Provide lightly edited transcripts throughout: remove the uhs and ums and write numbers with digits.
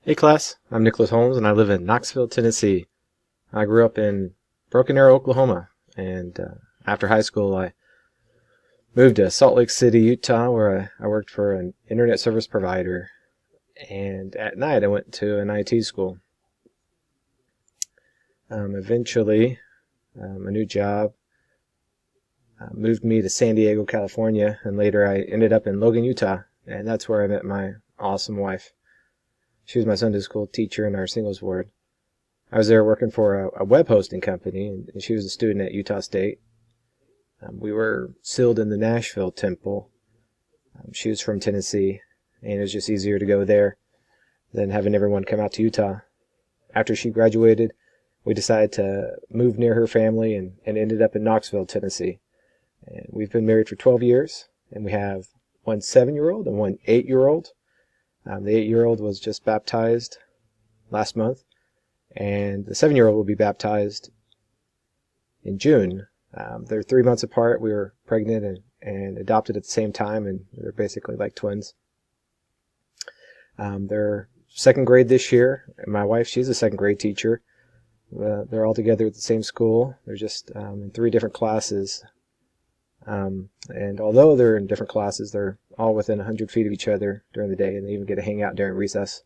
Hey class, I'm Nicholas Holmes and I live in Knoxville, Tennessee. I grew up in Broken Arrow, Oklahoma, and after high school I moved to Salt Lake City, Utah, where I worked for an internet service provider, and at night I went to an IT school. Eventually, a new job moved me to San Diego, California, and later I ended up in Logan, Utah, and that's where I met my awesome wife. She was my Sunday school teacher in our singles ward. I was there working for a web hosting company, and she was a student at Utah State. We were sealed in the Nashville temple. She was from Tennessee, and it was just easier to go there than having everyone come out to Utah. After she graduated, we decided to move near her family and ended up in Knoxville, Tennessee. And we've been married for 12 years, and we have one 7-year-old and one 8-year-old. The 8-year-old was just baptized last month, and the 7-year-old will be baptized in June. They're 3 months apart. We were pregnant and adopted at the same time, and they're basically like twins. They're second grade this year, and my wife, she's a second grade teacher. They're all together at the same school. They're just in 3 different classes. And although they're in different classes, they're all within 100 feet of each other during the day, and they even get to hang out during recess.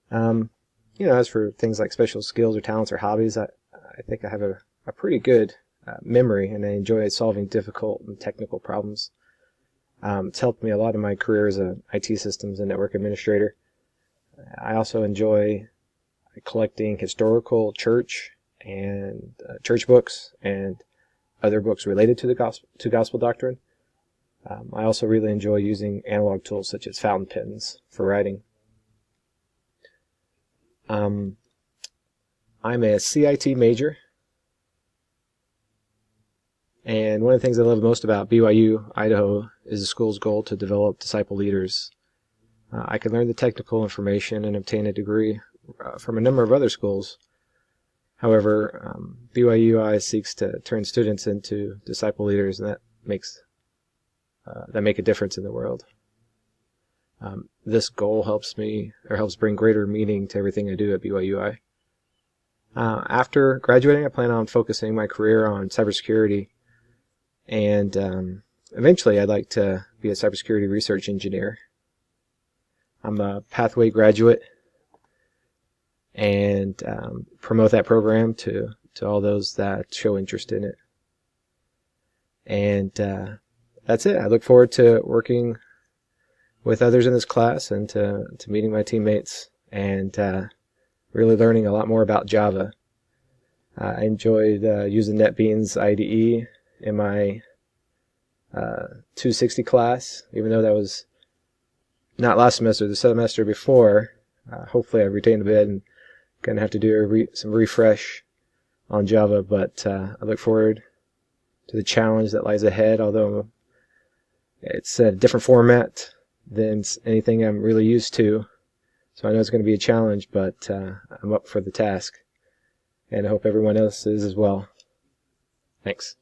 As for things like special skills or talents or hobbies, I think I have a pretty good memory, and I enjoy solving difficult and technical problems. It's helped me a lot in my career as an IT systems and network administrator. I also enjoy collecting historical church and church books and other books related to the gospel doctrine. I also really enjoy using analog tools such as fountain pens for writing. I'm a CIT major, and one of the things I love most about BYU, Idaho, is the school's goal to develop disciple leaders. I can learn the technical information and obtain a degree from a number of other schools. However, BYUI seeks to turn students into disciple leaders, and that make a difference in the world. This goal helps bring greater meaning to everything I do at BYUI. After graduating, I plan on focusing my career on cybersecurity, and eventually I'd like to be a cybersecurity research engineer. I'm a Pathway graduate, and promote that program to all those that show interest in it. And that's it. I look forward to working with others in this class and to meeting my teammates and really learning a lot more about Java. I enjoyed using NetBeans IDE in my 260 class, even though that was not last semester, the semester before. Hopefully I retained a bit and going to have to do some refresh on Java, but I look forward to the challenge that lies ahead, although it's a different format than anything I'm really used to. So I know it's going to be a challenge, but I'm up for the task, and I hope everyone else is as well. Thanks.